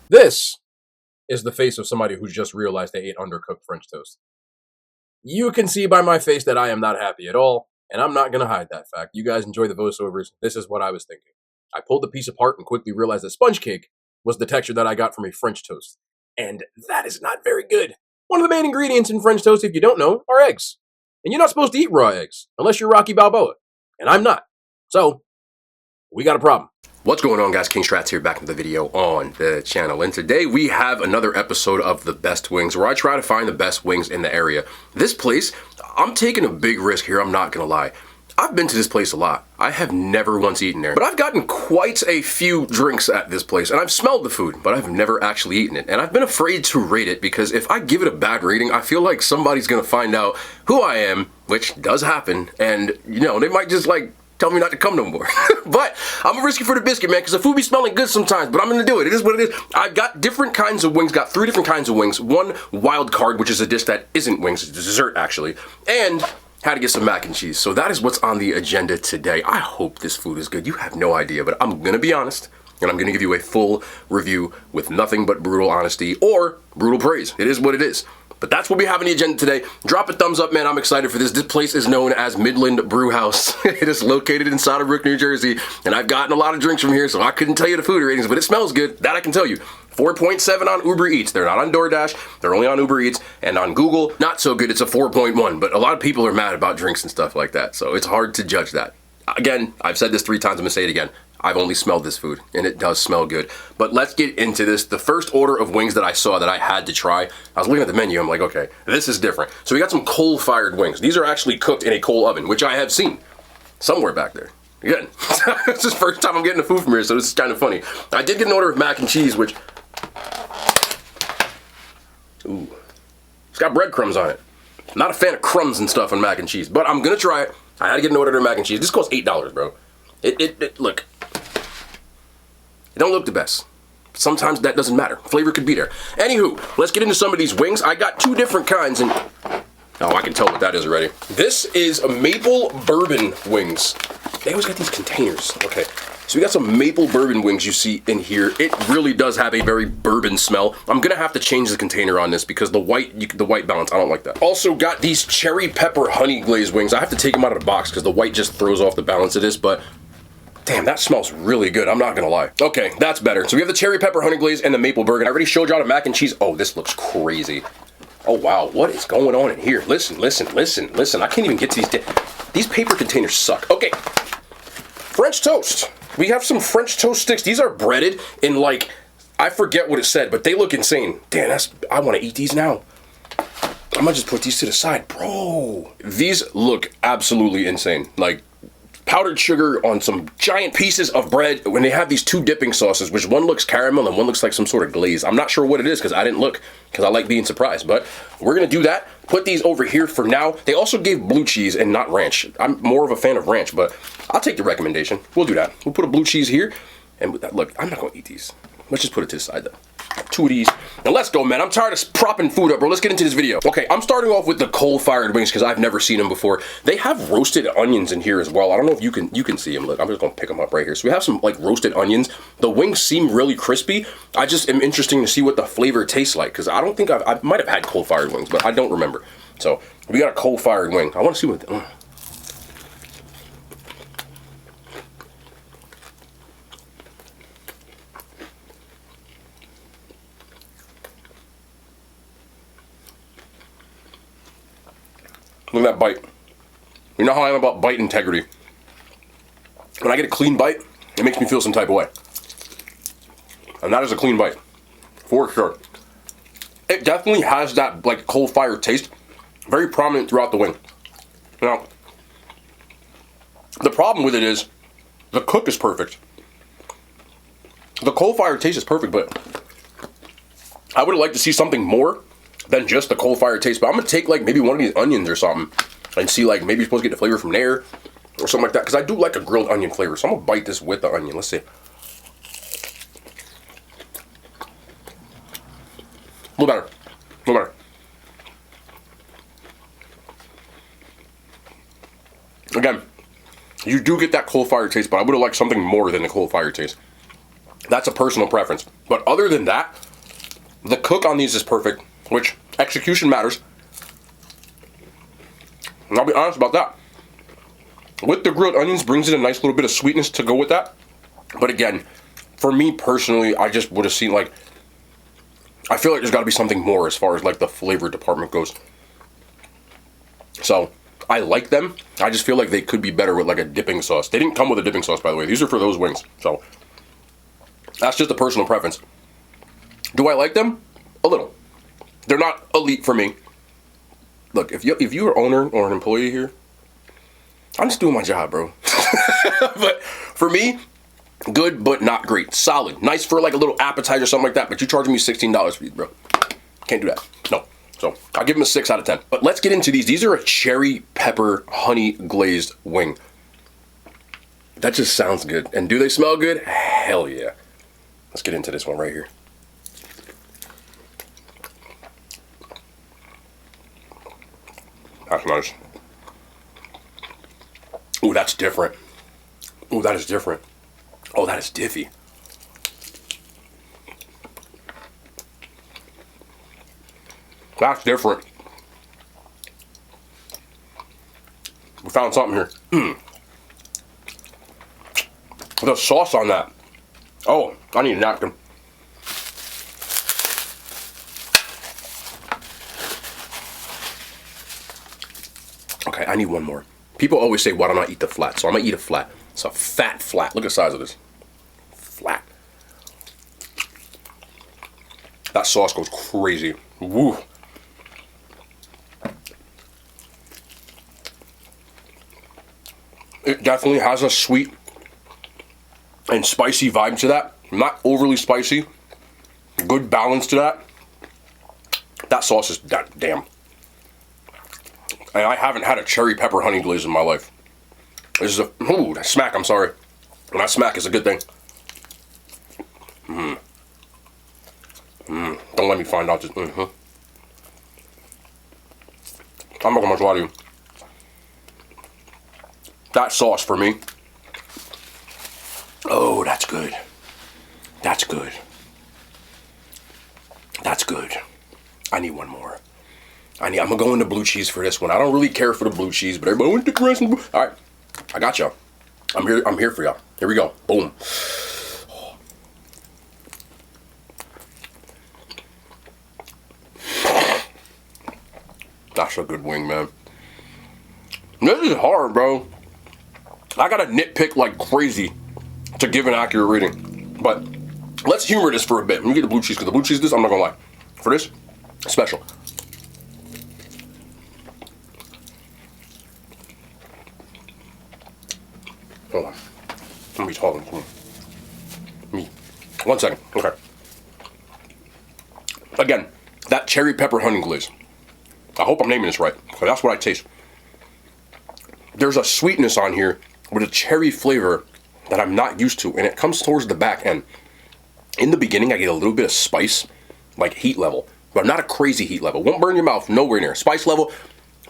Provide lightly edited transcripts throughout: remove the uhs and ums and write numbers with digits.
This is the face of somebody who just realized they ate undercooked French toast. You can see by my face that I am not happy at all, and I'm not going to hide that fact. You guys enjoy the voiceovers. This is what I was thinking. I pulled the piece apart and quickly realized that sponge cake was the texture that I got from a French toast. And that is not very good. One of the main ingredients in French toast, if you don't know, are eggs. And you're not supposed to eat raw eggs, unless you're Rocky Balboa. And I'm not. So, we got a problem. What's going on, guys? King Strats here, back with the video on the channel. And today we have another episode of The Best Wings, where I try to find the best wings in the area. This place, I'm taking a big risk here, I'm not gonna lie. I've been to this place a lot. I have never once eaten there, but I've gotten quite a few drinks at this place, and I've smelled the food, but I've never actually eaten it. And I've been afraid to rate it, because if I give it a bad rating, I feel like somebody's gonna find out who I am, which does happen, and, you know, they might just, like, tell me not to come no more. But I'm a risky for the biscuit, man, because the food be smelling good sometimes, but I'm gonna do it. It is what it is. I've got different kinds of wings, got 3 different kinds of wings. One wild card, which is a dish that isn't wings, it's a dessert, actually. And had to get some mac and cheese. So that is what's on the agenda today. I hope this food is good. You have no idea, but I'm gonna be honest, and I'm gonna give you a full review with nothing but brutal honesty or brutal praise. It is what it is. But that's what we have on the agenda today. Drop a thumbs up, man. I'm excited for this. This place is known as Midland Brew House. It is located inside of Brook, New Jersey. And I've gotten a lot of drinks from here, so I couldn't tell you the food ratings, but it smells good. That I can tell you. 4.7 on Uber Eats. They're not on DoorDash. They're only on Uber Eats. And on Google, not so good. It's a 4.1. But a lot of people are mad about drinks and stuff like that. So it's hard to judge that. Again, I've said this 3 times. I'm going to say it again. I've only smelled this food, and it does smell good. But let's get into this. The first order of wings that I saw that I had to try, I was looking at the menu, I'm like, okay, this is different. So we got some coal-fired wings. These are actually cooked in a coal oven, which I have seen somewhere back there. Again, this is the first time I'm getting the food from here, so this is kind of funny. I did get an order of mac and cheese, which, ooh, it's got breadcrumbs on it. I'm not a fan of crumbs and stuff on mac and cheese, but I'm gonna try it. I had to get an order of mac and cheese. This costs $8, bro. Look. It don't look the best. Sometimes that doesn't matter. Flavor could be there. Anywho, let's get into some of these wings. I got 2 different kinds, and oh, I can tell what that is already. This is a maple bourbon wings. They always got these containers. Okay, so we got some maple bourbon wings you see in here. It really does have a very bourbon smell. I'm gonna have to change the container on this because the white balance, I don't like that. Also got these cherry pepper honey glazed wings. I have to take them out of the box because the white just throws off the balance of this, but damn, that smells really good, I'm not gonna lie. Okay, that's better. So we have the cherry pepper honey glaze and the maple bourbon. I already showed y'all the mac and cheese. Oh, this looks crazy. Oh wow, what is going on in here? Listen. I can't even get to these paper containers suck. Okay, French toast. We have some French toast sticks. These are breaded in, like, I forget what it said, but they look insane. Damn, I wanna eat these now. I'm gonna just put these to the side, bro. These look absolutely insane. Like, powdered sugar on some giant pieces of bread. When they have these 2 dipping sauces, which one looks caramel and one looks like some sort of glaze. I'm not sure what it is because I didn't look, because I like being surprised. But we're gonna do that. Put these over here for now. They also gave blue cheese and not ranch. I'm more of a fan of ranch, but I'll take the recommendation. We'll do that. We'll put a blue cheese here. And with that, look, I'm not gonna eat these. Let's just put it to the side though. 2 of these. Now let's go, man. I'm tired of propping food up, bro. Let's get into this video. Okay, I'm starting off with the coal-fired wings because I've never seen them before. They have roasted onions in here as well. I don't know if you can see them. Look, I'm just gonna pick them up right here. So we have some, like, roasted onions. The wings seem really crispy. I just am interested to see what the flavor tastes like because I don't think I might have had coal-fired wings, but I don't remember. So we got a coal-fired wing. I want to see what. Look at that bite. You know how I am about bite integrity. When I get a clean bite, it makes me feel some type of way. And that is a clean bite. For sure. It definitely has that, like, coal-fired taste. Very prominent throughout the wing. Now, the problem with it is the cook is perfect. The coal-fired taste is perfect, but I would like to see something more than just the coal-fired taste. But I'm gonna take, like, maybe one of these onions or something and see, like, maybe you're supposed to get the flavor from there or something like that, because I do like a grilled onion flavor. So I'm gonna bite this with the onion. Let's see. A little better. A little better. Again, you do get that coal-fired taste, but I would have liked something more than the coal-fired taste. That's a personal preference. But other than that, the cook on these is perfect, which execution matters. And I'll be honest about that. With the grilled onions brings in a nice little bit of sweetness to go with that. But again, for me personally, I just would have seen like, I feel like there's got to be something more as far as like the flavor department goes. So I like them. I just feel like they could be better with like a dipping sauce. They didn't come with a dipping sauce, by the way. These are for those wings. So that's just a personal preference. Do I like them? A little. They're not elite for me. Look, if you're an owner or an employee here, I'm just doing my job, bro. But for me, good but not great. Solid. Nice for like a little appetizer or something like that, but you're charging me $16 for these, bro. Can't do that. No. So I'll give them a 6 out of 10. But let's get into these. These are a cherry pepper honey glazed wing. That just sounds good. And do they smell good? Hell yeah. Let's get into this one right here. That's nice. Ooh, that's different. Ooh, that is different. Oh, that is diffy. That's different. We found something here. The sauce on that. Oh, I need a napkin. Okay, I need one more. People always say, why don't I eat the flat? So I'm gonna eat a flat. It's a fat flat. Look at the size of this. Flat. That sauce goes crazy. Woo. It definitely has a sweet and spicy vibe to that. Not overly spicy. Good balance to that. That sauce is damn. And I haven't had a cherry pepper honey glaze in my life. This is that smack, I'm sorry. And that smack is a good thing. Don't let me find out. I'm not gonna lie to you. That sauce for me. Oh, that's good. That's good. That's good. I need one more. I'm gonna go into blue cheese for this one. I don't really care for the blue cheese, but everybody went to dress. All right, I got y'all. I'm here for y'all. Here we go. Boom. That's a good wing, man. This is hard, bro. I gotta nitpick like crazy to give an accurate rating. But let's humor this for a bit. Let me get the blue cheese, because the blue cheese, I'm not gonna lie. For this, special. Hold on. Let me talk. Me. 1 second. Okay. Again, that cherry pepper honey glaze. I hope I'm naming this right, because that's what I taste. There's a sweetness on here with a cherry flavor that I'm not used to, and it comes towards the back end. In the beginning, I get a little bit of spice, like heat level, but not a crazy heat level. Won't burn your mouth, nowhere near. Spice level,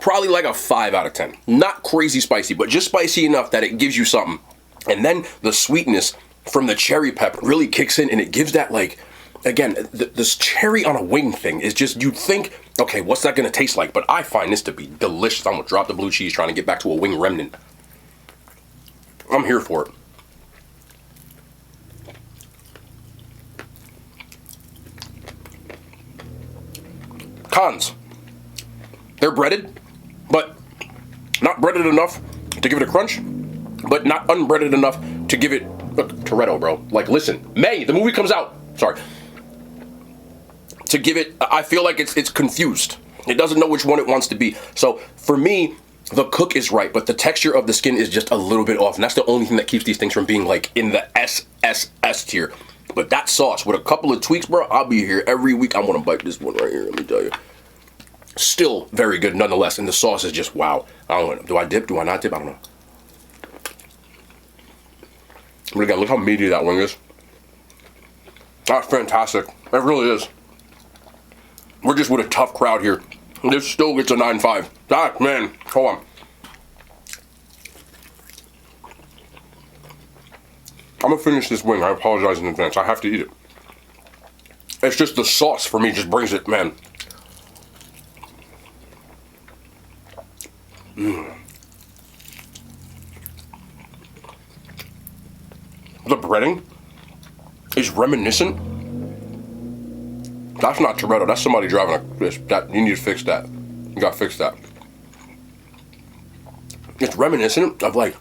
probably like a 5 out of 10. Not crazy spicy, but just spicy enough that it gives you something. And then the sweetness from the cherry pepper really kicks in, and it gives that, like, again, this cherry on a wing thing is just, you'd think, okay, what's that gonna taste like? But I find this to be delicious. I'm gonna drop the blue cheese trying to get back to a wing remnant. I'm here for it. Cons. They're breaded, but not breaded enough to give it a crunch, but not unbreaded enough to give it a Toretto, bro. Like, listen, May, the movie comes out. Sorry. To give it, I feel like it's confused. It doesn't know which one it wants to be. So for me, the cook is right, but the texture of the skin is just a little bit off, and that's the only thing that keeps these things from being like in the SSS tier. But that sauce with a couple of tweaks, bro, I'll be here every week. I'm gonna bite this one right here. Let me tell you. Still very good nonetheless, and the sauce is just wow. I don't know. Do I dip? Do I not dip? I don't know. But again, look how meaty that wing is. That's fantastic. It really is. We're just with a tough crowd here. This still gets a 9.5. Ah, man, hold on. I'm gonna finish this wing. I apologize in advance. I have to eat it. It's just the sauce for me just brings it, man. The breading is reminiscent. That's not Toretto. That's somebody driving that. You need to fix that. You gotta fix that. It's reminiscent of like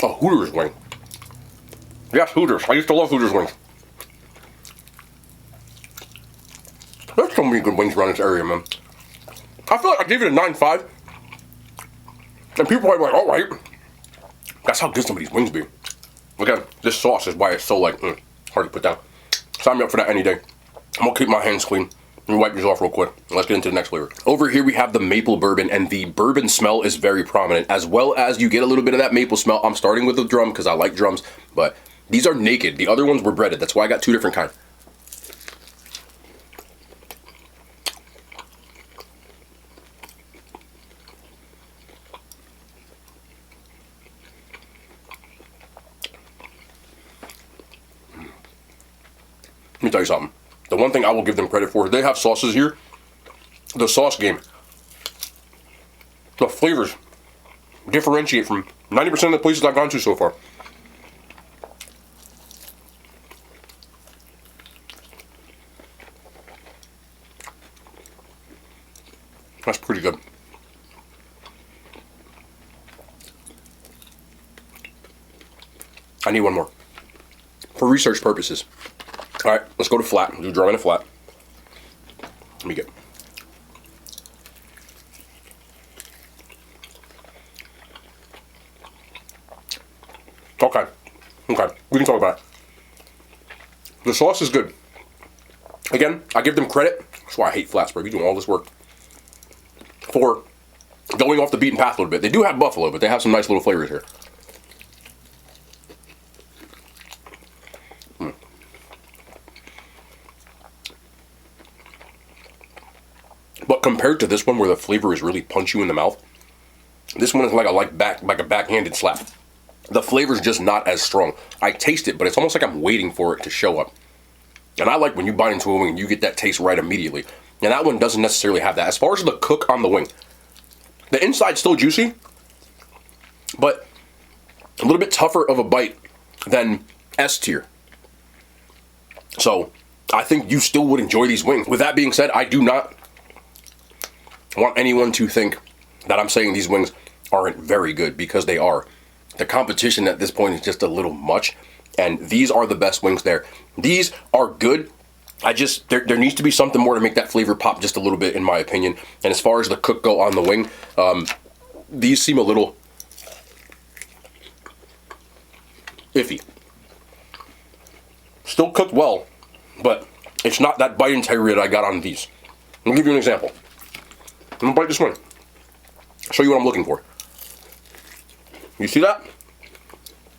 a Hooters wing. Yes, Hooters. I used to love Hooters wings. There's so many good wings around this area, man. I feel like I gave it a 9.5. And people are like, all right. That's how good some of these wings be. Again, this sauce is why it's so like, hard to put down. Sign me up for that any day. I'm gonna keep my hands clean. Let me wipe these off real quick. Let's get into the next flavor. Over here we have the maple bourbon, and the bourbon smell is very prominent, as well as you get a little bit of that maple smell. I'm starting with the drum because I like drums, but these are naked. The other ones were breaded. That's why I got two different kinds. Let me tell you something. The one thing I will give them credit for, they have sauces here. The sauce game. The flavors differentiate from 90% of the places I've gone to so far. That's pretty good. I need one more. For research purposes. Alright, let's go to flat. Do drum in a flat. Let me get. Okay. Okay. We can talk about it. The sauce is good. Again, I give them credit. That's why I hate flats, bro. You're doing all this work. For going off the beaten path a little bit. They do have buffalo, but they have some nice little flavors here. But compared to this one where the flavor is really punch you in the mouth, this one is like a backhanded slap. The flavor's just not as strong. I taste it, but it's almost like I'm waiting for it to show up. And I like when you bite into a wing and you get that taste right immediately. And that one doesn't necessarily have that. As far as the cook on the wing, the inside's still juicy, but a little bit tougher of a bite than S tier. So I think you still would enjoy these wings. With that being said, I do not want anyone to think that I'm saying these wings aren't very good, because they are. The competition at this point is just a little much, and these are the best wings there. These are good. There needs to be something more to make that flavor pop just a little bit, in my opinion. And as far as the cook go on the wing, these seem a little iffy. Still cooked well, but it's not that bite integrity that I got on these. I'll give you an example. I'm gonna bite this wing. Show you what I'm looking for. You see that?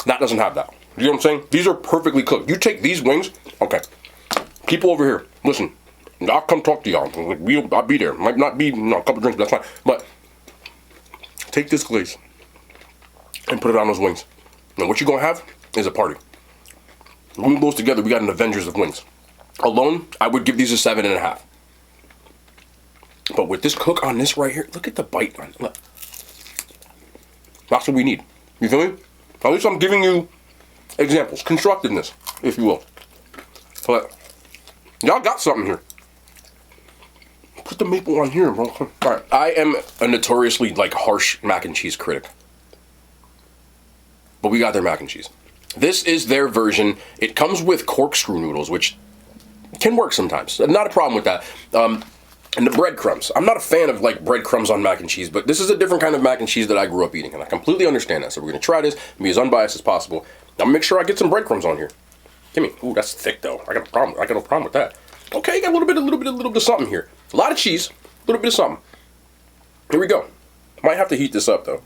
That doesn't have that. You know what I'm saying? These are perfectly cooked. You take these wings, okay. People over here, listen, I'll come talk to y'all. I'll be there. Might not be a couple drinks, but that's fine. But take this glaze and put it on those wings. And what you're gonna have is a party. When we both together, we got an Avengers of wings. Alone, I would give these a 7.5. But with this cook on this right here, look at the bite on it. Look. That's what we need. You feel me? At least I'm giving you examples, constructiveness, if you will. But y'all got something here. Put the maple on here, bro. All right. I am a notoriously harsh mac and cheese critic, but we got their mac and cheese. This is their version. It comes with corkscrew noodles, which can work sometimes. Not a problem with that. And the breadcrumbs. I'm not a fan of breadcrumbs on mac and cheese, but this is a different kind of mac and cheese that I grew up eating, and I completely understand that. So we're gonna try this and be as unbiased as possible. Now make sure I get some breadcrumbs on here. Give me. Ooh, that's thick though. I got no problem with that. Okay, got a little bit of something here. A lot of cheese, a little bit of something. Here we go. Might have to heat this up though.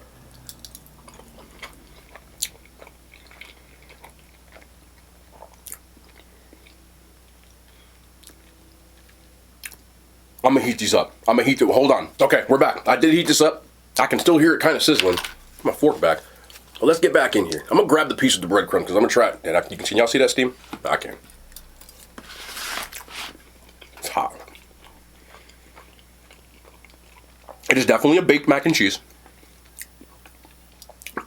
I'm gonna heat these up. Hold on. Okay, we're back. I did heat this up. I can still hear it kind of sizzling. My fork back. Well, let's get back in here. I'm gonna grab the piece of the breadcrumb because I'm gonna try it. And can y'all see that steam? I can. hot. It is definitely a baked mac and cheese.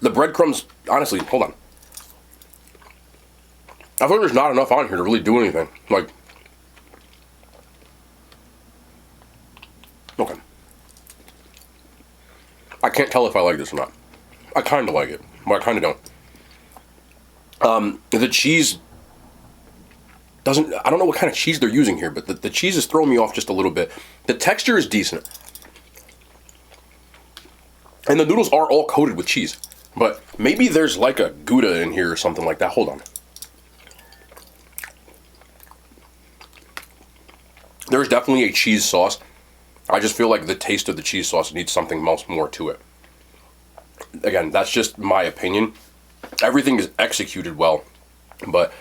The breadcrumbs, honestly, hold on. I feel like there's not enough on here to really do anything. Like, okay. I can't tell if I like this or not. I kind of like it, but I kind of don't. The cheese doesn't, I don't know what kind of cheese they're using here, but the cheese is throwing me off just a little bit. The texture is decent. And the noodles are all coated with cheese. But maybe there's like a Gouda in here or something like that. Hold on. There's definitely a cheese sauce. I just feel like the taste of the cheese sauce needs something else more to it. Again, that's just my opinion. Everything is executed well, but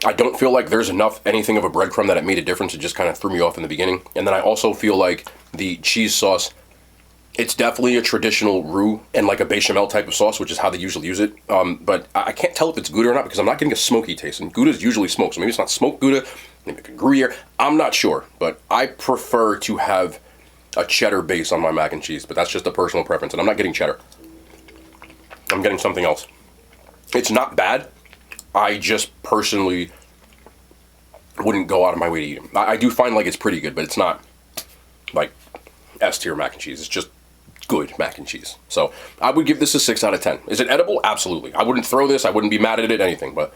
I don't feel like there's enough anything of a breadcrumb that it made a difference. It just kind of threw me off in the beginning. And then I also feel like the cheese sauce, it's definitely a traditional roux and like a bechamel type of sauce, which is how they usually use it. But I can't tell if it's Gouda or not because I'm not getting a smoky taste. And Gouda is usually smoked, so maybe it's not smoked Gouda, maybe like a Gruyere. I'm not sure, but I prefer to have a cheddar base on my mac and cheese. But that's just a personal preference, and I'm not getting cheddar. I'm getting something else. It's not bad. I just personally wouldn't go out of my way to eat it. I do find like it's pretty good, but it's not like S tier mac and cheese. It's just good mac and cheese. So I would give this a 6 out of 10. Is it edible? Absolutely. I wouldn't throw this. I wouldn't be mad at it, anything. But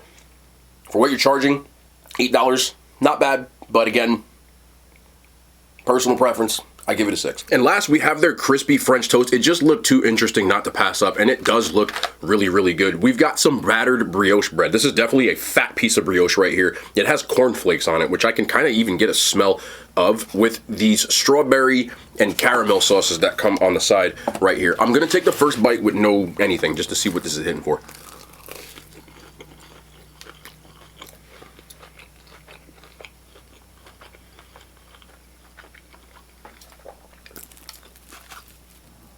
for what you're charging, $8, not bad. But again, personal preference, I give it a 6. And last, we have their crispy French toast. It just looked too interesting not to pass up, and it does look really, really good. We've got some battered brioche bread. This is definitely a fat piece of brioche right here. It has cornflakes on it, which I can kind of even get a smell of with these strawberry and caramel sauces that come on the side right here. I'm gonna take the first bite with no anything just to see what this is hitting for.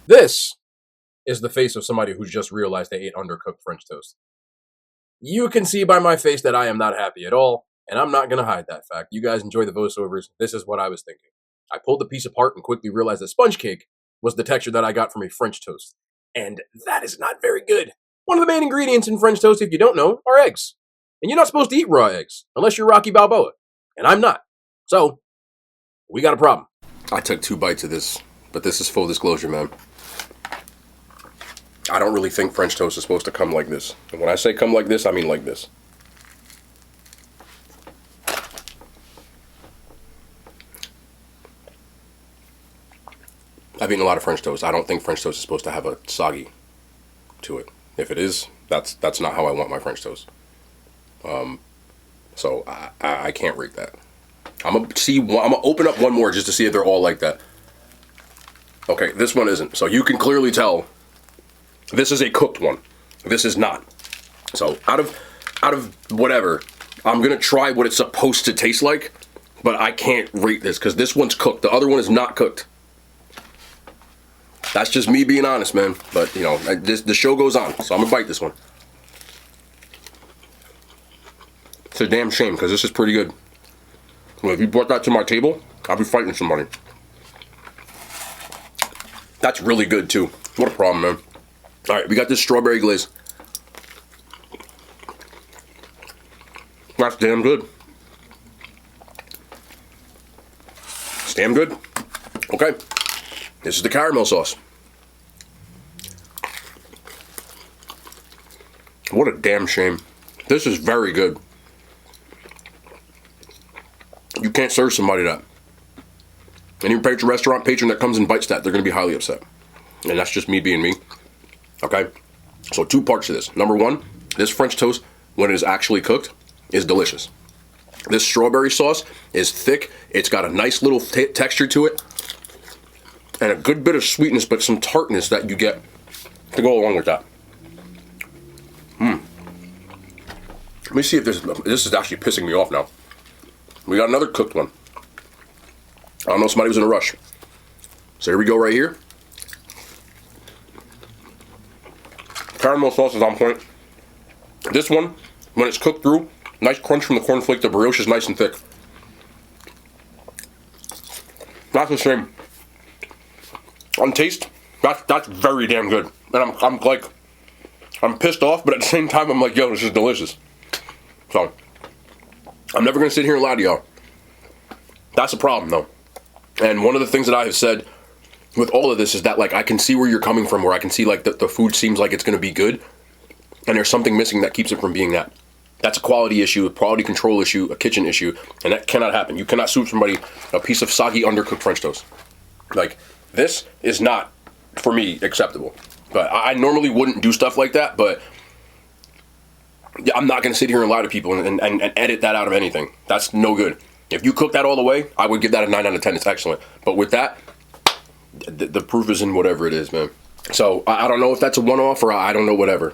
This is the face of somebody who's just realized they ate undercooked French toast. You can see by my face that I am not happy at all, and I'm not going to hide that fact. You guys enjoy the voiceovers. This is what I was thinking. I pulled the piece apart and quickly realized that sponge cake was the texture that I got from a French toast. And that is not very good. One of the main ingredients in French toast, if you don't know, are eggs. And you're not supposed to eat raw eggs, unless you're Rocky Balboa. And I'm not. So, we got a problem. I took 2 bites of this, but this is full disclosure, man. I don't really think French toast is supposed to come like this. And when I say come like this, I mean like this. I've eaten a lot of French toast. I don't think French toast is supposed to have a soggy to it. If it is, that's not how I want my French toast. So I can't rate that. I'm gonna open up one more just to see if they're all like that. Okay, this one isn't. So you can clearly tell this is a cooked one. This is not. So out of whatever, I'm gonna try what it's supposed to taste like, but I can't rate this because this one's cooked. The other one is not cooked. That's just me being honest, man. But you know, the show goes on, so I'm gonna bite this one. It's a damn shame because this is pretty good. Well, if you brought that to my table, I'd be fighting somebody. That's really good too. What a problem, man. All right, we got this strawberry glaze. That's damn good. It's damn good. Okay, this is the caramel sauce. What a damn shame. This is very good. You can't serve somebody that. Any restaurant patron that comes and bites that, they're going to be highly upset. And that's just me being me. Okay? So 2 parts to this. Number 1, this French toast, when it is actually cooked, is delicious. This strawberry sauce is thick. It's got a nice little texture to it. And a good bit of sweetness, but some tartness that you get to go along with that. Let me see if this is actually pissing me off now. We got another cooked one. I don't know, somebody was in a rush. So here we go right here. Caramel sauce is on point. This one, when it's cooked through, nice crunch from the cornflake. The brioche is nice and thick. That's the same. On taste, that's very damn good. And I'm pissed off, but at the same time, I'm like, yo, this is delicious. So, I'm never going to sit here and lie to y'all. That's a problem, though. And one of the things that I have said with all of this is that, like, I can see where you're coming from, where I can see, like, the food seems like it's going to be good, and there's something missing that keeps it from being that. That's a quality issue, a quality control issue, a kitchen issue, and that cannot happen. You cannot serve somebody a piece of soggy, undercooked French toast. Like, this is not, for me, acceptable. But I normally wouldn't do stuff like that, but yeah, I'm not going to sit here and lie to people and edit that out of anything. That's no good. If you cook that all the way, I would give that a 9 out of 10. It's excellent. But with that, the proof is in whatever it is, man. So I don't know if that's a one-off or I don't know, whatever.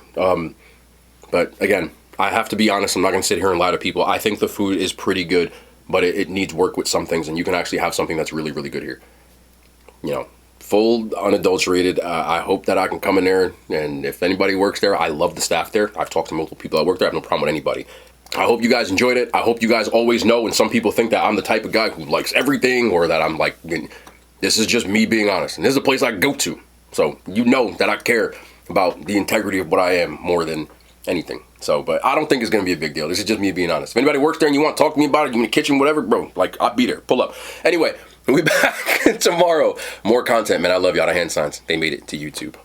But again, I have to be honest. I'm not going to sit here and lie to people. I think the food is pretty good, but it needs work with some things, and you can actually have something that's really, really good here. You know, full, unadulterated. I hope that I can come in there, and if anybody works there, I love the staff there. I've talked to multiple people that work there. I have no problem with anybody. I hope you guys enjoyed it. I hope you guys always know, and some people think that I'm the type of guy who likes everything, or that I'm like, this is just me being honest. And this is a place I go to. So you know that I care about the integrity of what I am more than anything. So, but I don't think it's going to be a big deal. This is just me being honest. If anybody works there and you want to talk to me about it, you in the kitchen, whatever, bro, like, I'll be there. Pull up. Anyway, we'll be back tomorrow. More content, man. I love y'all. The hand signs. They made it to YouTube.